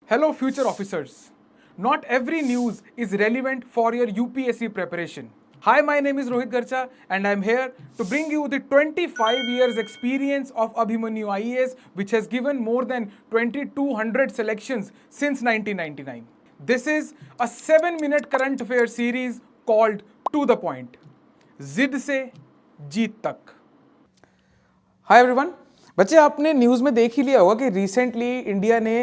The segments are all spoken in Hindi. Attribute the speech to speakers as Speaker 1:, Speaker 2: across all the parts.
Speaker 1: Hello, future officers. Not every news is relevant for your UPSC preparation. Hi, my name is Rohit Garcha, and I'm here to bring you the 25 years experience of Abhimanyu IAS, which has given more than 2200 selections since 1999. This is a 7-minute current affair series called To the Point. जिद से जीत तक. Hi everyone. बच्चे, आपने न्यूज़ में देख ही लिया होगा कि रिसेंटली इंडिया ने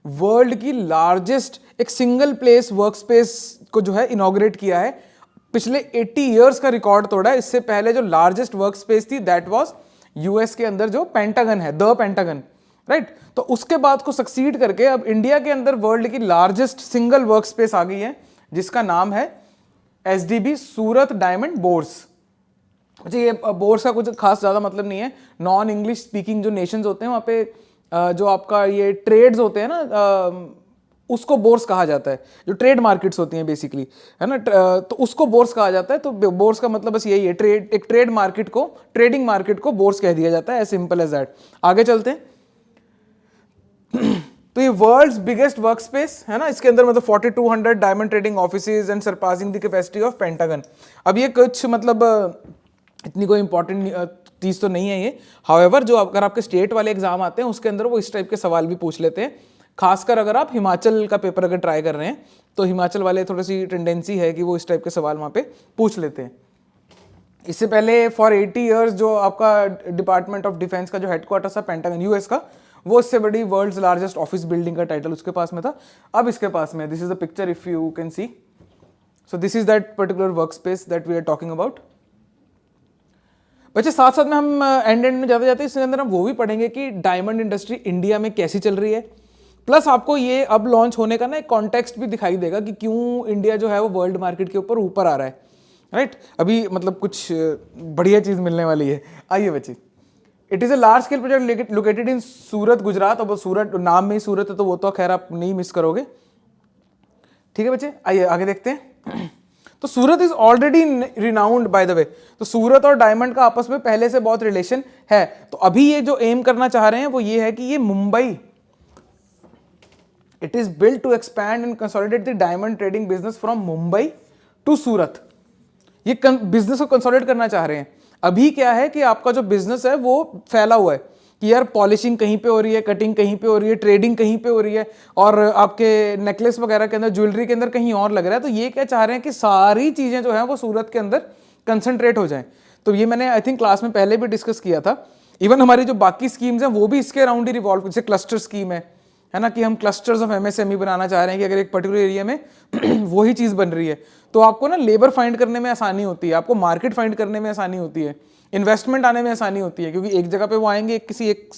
Speaker 1: वर्ल्ड की लार्जेस्ट एक सिंगल प्लेस वर्क स्पेस को जो है इनॉग्रेट किया है. पिछले 80 इयर्स का रिकॉर्ड तोड़ा है. इससे पहले जो लार्जेस्ट वर्क स्पेस थी दैट वाज यूएस के अंदर जो पेंटागन है, द पेंटागन, राइट. तो उसके बाद को सक्सीड करके अब इंडिया के अंदर वर्ल्ड की लार्जेस्ट सिंगल वर्क स्पेस आ गई है, जिसका नाम है एसडीबी सूरत डायमंड बोर्स. अच्छा, ये बोर्स का कुछ खास ज़्यादा मतलब नहीं है. नॉन इंग्लिश स्पीकिंग जो नेशंस होते हैं वहाँ पे जो आपका ये ट्रेड्स होते हैं ना, उसको बोर्स कहा जाता है. जो ट्रेड मार्केट्स होती हैं बेसिकली, है ना, तो उसको बोर्स कहा जाता है. तो बोर्स का मतलब बस यही है, एक ट्रेड मार्केट को, ट्रेडिंग मार्केट को बोर्स कह दिया जाता है. As simple as that. आगे चलते हैं. तो ये वर्ल्ड्स बिगेस्ट वर्क स्पेस है ना, इसके अंदर मतलब 4200 diamond trading offices and surpassing the capacity of pentagon. अब ये कुछ मतलब इतनी कोई इंपॉर्टेंट चीज़ तो नहीं है ये. हाउएवर जो अगर आपके स्टेट वाले एग्जाम आते हैं उसके अंदर वो इस टाइप के सवाल भी पूछ लेते हैं. खासकर अगर आप हिमाचल का पेपर अगर ट्राई कर रहे हैं तो हिमाचल वाले थोड़ी सी टेंडेंसी है कि वो इस टाइप के सवाल वहाँ पे पूछ लेते हैं. इससे पहले फॉर 80 ईयर्स जो आपका डिपार्टमेंट ऑफ डिफेंस का जो हेडक्वार्टर था पेंटागन यूएस का, वो इससे बड़ी वर्ल्ड्स लार्जेस्ट ऑफिस बिल्डिंग का टाइटल उसके पास में था. अब इसके पास में this is the picture if you can see. So this is that particular work space that we are talking about. बच्चे, साथ साथ में हम एंड में जाते जाते इसके अंदर हम वो भी पढ़ेंगे कि डायमंड इंडस्ट्री इंडिया में कैसी चल रही है. प्लस आपको ये अब लॉन्च होने का ना एक कॉन्टेक्स्ट भी दिखाई देगा कि क्यों इंडिया जो है वो वर्ल्ड मार्केट के ऊपर आ रहा है, राइट. अभी मतलब कुछ बढ़िया चीज़ मिलने वाली है. आइए बच्चे. It is a large scale project located in Surat, Gujarat. अब सूरत नाम में ही सूरत है तो वो तो खैर आप नहीं मिस करोगे. ठीक है बच्चे, आइए आगे देखते हैं. तो Surat is already renowned by the way. तो सूरत और डायमंड का आपस में पहले से बहुत रिलेशन है. तो अभी ये जो एम करना चाह रहे हैं वो ये है कि ये Mumbai, it is build to expand and consolidate the diamond trading business from Mumbai to Surat. ये बिजनेस को कंसोलिडेट करना चाह रहे हैं. अभी क्या है कि आपका जो बिजनेस है वो फैला हुआ है कि यार पॉलिशिंग कहीं पे हो रही है, कटिंग कहीं पे हो रही है, ट्रेडिंग कहीं पे हो रही है, और आपके नेकलेस वगैरह के अंदर, ज्वेलरी के अंदर कहीं और लग रहा है. तो ये क्या चाह रहे हैं कि सारी चीज़ें जो हैं वो सूरत के अंदर कंसंट्रेट हो जाएं. तो ये मैंने आई थिंक क्लास में पहले भी डिस्कस किया था. इवन हमारी जो बाकी स्कीम्स हैं वो भी इसके अराउंड ही रिवॉल्व, जैसे क्लस्टर स्कीम है ना, कि हम क्लस्टर्स ऑफ एमएसएमई बनाना चाह रहे हैं कि अगर एक पर्टिकुलर एरिया में वही चीज़ बन रही है तो आपको ना लेबर फाइंड करने में आसानी होती है, आपको मार्केट फाइंड करने में आसानी होती है, इन्वेस्टमेंट आने में आसानी होती है, क्योंकि एक जगह पे वो आएंगे किसी एक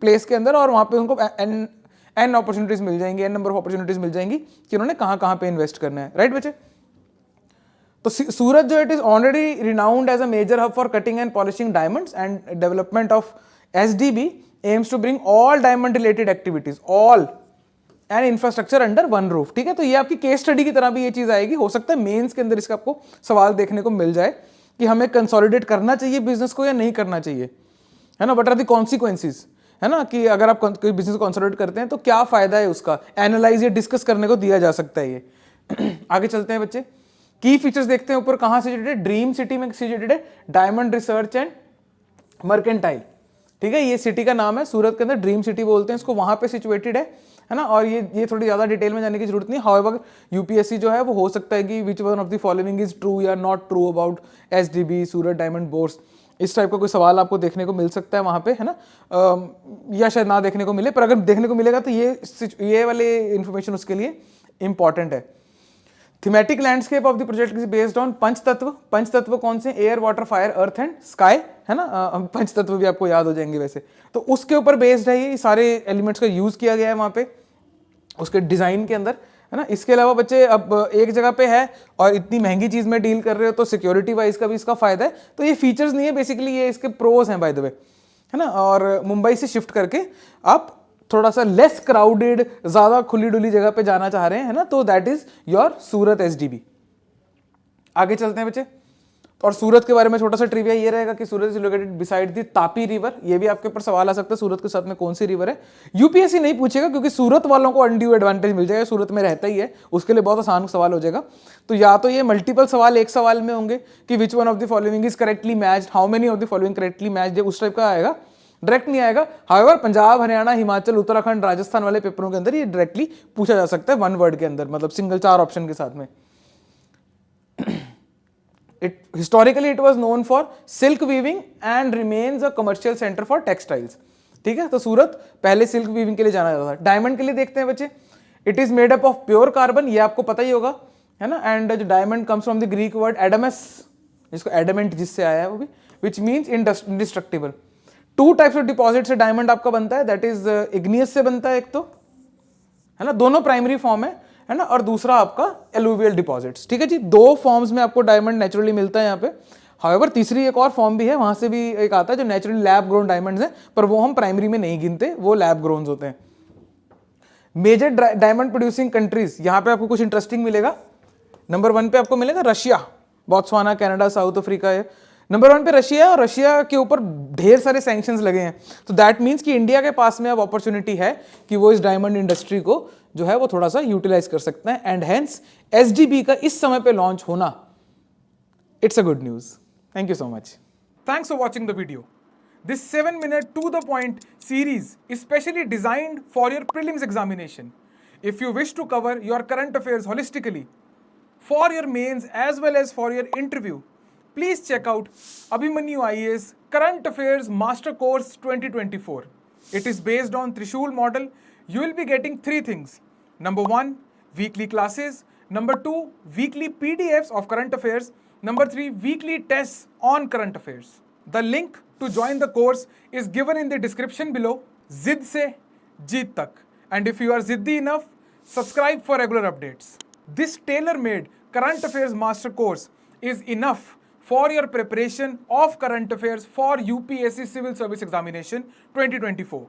Speaker 1: प्लेस के अंदर और वहाँ पे उनको एन अपॉर्चुनिटीज मिल जाएंगी, एन नंबर ऑफ अपॉर्चुनिटीज मिल जाएंगी कि उन्होंने कहाँ कहाँ पे इन्वेस्ट करना है, राइट बच्चे. तो सूरत जो it is already renowned as a major hub for cutting and polishing diamonds and development of SDB aims to bring all diamond related activities, all and infrastructure under one roof. ठीक है, तो ये आपकी केस स्टडी की तरह भी ये चीज आएगी. हो सकता है मेंस के अंदर इसका आपको सवाल देखने को मिल जाए कि हमें कंसोलिडेट करना चाहिए बिजनेस को या नहीं करना चाहिए, है ना. व्हाट आर द कॉन्सिक्वेंसेस, है ना, कि अगर आप कोई बिजनेस को कंसोलिडेट करते हैं तो क्या फायदा है उसका, एनालाइज या डिस्कस करने को दिया जा सकता है ये. आगे चलते हैं बच्चे. की फीचर्स देखते हैं ऊपर. कहाँ सिचुएटेड है? ड्रीम सिटी में सिचुएटेड है डायमंड रिसर्च एंड मर्केंटाइल. ठीक है, ये सिटी का नाम है, सूरत के अंदर ड्रीम सिटी बोलते हैं इसको, वहां पे सिचुएटेड है ना. और ये थोड़ी ज्यादा डिटेल में जाने की जरूरत नहीं. हाउएवर यूपीएससी जो है वो हो सकता है कि which one of the following is true या not true about SDB Surat diamond bourse. इस टाइप का कोई सवाल आपको देखने को मिल सकता है वहां पे, है ना, या शायद ना देखने को मिले, पर अगर देखने को मिलेगा तो ये वाले इंफॉर्मेशन उसके लिए इंपॉर्टेंट है. Thematic landscape of the project is based on पंचतत्व. पंचतत्व कौन से? Air, water, fire, earth and sky, है ना. पंचतत्व भी आपको याद हो जाएंगे वैसे. तो उसके ऊपर बेस्ड है ये सारे एलिमेंट्स का यूज किया गया है वहां पे उसके डिजाइन के अंदर, है ना. इसके अलावा बच्चे अब एक जगह पे है और इतनी महंगी चीज में डील कर रहे हो तो सिक्योरिटी वाइज का भी इसका फायदा है. तो ये फीचर्स नहीं है बेसिकली, ये इसके प्रोज हैं बाय द वे, है ना. और मुंबई से शिफ्ट करके आप थोड़ा सा लेस क्राउडेड, ज्यादा खुली डुली जगह पे जाना चाह रहे हैं, है ना, तो that is your Surat SDB. आगे चलते हैं बच्चे. और सूरत के बारे में छोटा सा ट्रिविया ये रहेगा कि Surat is located beside the Tapi river. ये भी आपके ऊपर सवाल आ सकता है सूरत के साथ में कौन सी रिवर है। यूपीएससी नहीं पूछेगा क्योंकि सूरत वालों को अनड्यू एडवांटेज मिल जाएगा, सूरत में रहता ही है, उसके लिए बहुत आसान सवाल हो जाएगा। तो या तो ये मल्टीपल सवाल एक सवाल में होंगे कि which one of the following is correctly matched, how many of the following correctly matched, उस टाइप का आएगा, डायरेक्ट नहीं आएगा। हाउएवर पंजाब, हरियाणा, हिमाचल, उत्तराखंड, राजस्थान वाले पेपरों के अंदर ये डायरेक्टली पूछा जा सकता है वन वर्ड के अंदर, मतलब सिंगल 4 ऑप्शन के साथ में। Historically it was known for silk weaving and remains a commercial center for textiles। ठीक है, तो सूरत पहले सिल्क वीविंग के लिए जाना जाता था। डायमंड के लिए देखते हैं बच्चे, it is made up of pure carbon, ये आपको पता ही होगा, है ना। एंड जो diamond comes from the Greek word Adamas, जिसको एडमेंट जिससे आया है वो भी, which means indestructible. 2 types of deposit से डायमंड आपका बनता है, दैट इज इग्नियस से बनता है एक तो, है ना, दोनों प्राइमरी फॉर्म है ना, और दूसरा आपका एलुवियल डिपॉजिट्स। ठीक है जी, 2 फॉर्म्स में आपको डायमंड नेचुरली मिलता है यहाँ पे। हाउएवर तीसरी एक और फॉर्म भी है, वहां से भी एक आता है जो नेचुरली लैब ग्रोन डायमंड्स हैं, पर वो हम प्राइमरी में नहीं गिनते, वो लैब ग्रोन्स होते हैं। मेजर डायमंड प्रोड्यूसिंग कंट्रीज, यहाँ पे आपको कुछ इंटरेस्टिंग मिलेगा। नंबर 1 पे आपको मिलेगा Russia, Botswana, Canada, south Africa है। नंबर 1 पे रशिया है, और रशिया के ऊपर ढेर सारे सैंक्शंस लगे हैं, तो दैट मीन्स कि इंडिया के पास में अब अपॉर्चुनिटी है कि वो इस डायमंड इंडस्ट्री को जो है वो थोड़ा सा यूटिलाइज कर सकते हैं। एंड हेंस एसडीबी का इस समय पे लॉन्च होना, it's a good news. Thank you so much. Thanks for watching the video. This 7-minute to the point series is specially designed for your prelims examination. If you wish to cover your current affairs holistically for your mains as well as for your interview, please check out Abhimanyu IAS Current Affairs Master Course 2024. It is based on Trishul model. You will be getting 3 things. Number 1, weekly classes. Number 2, weekly PDFs of current affairs. Number 3, weekly tests on current affairs. The link to join the course is given in the description below. Zid se jeet tak. And if you are ziddy enough, subscribe for regular updates. This tailor-made current affairs master course is enough for your preparation of current affairs for UPSC Civil Service Examination 2024.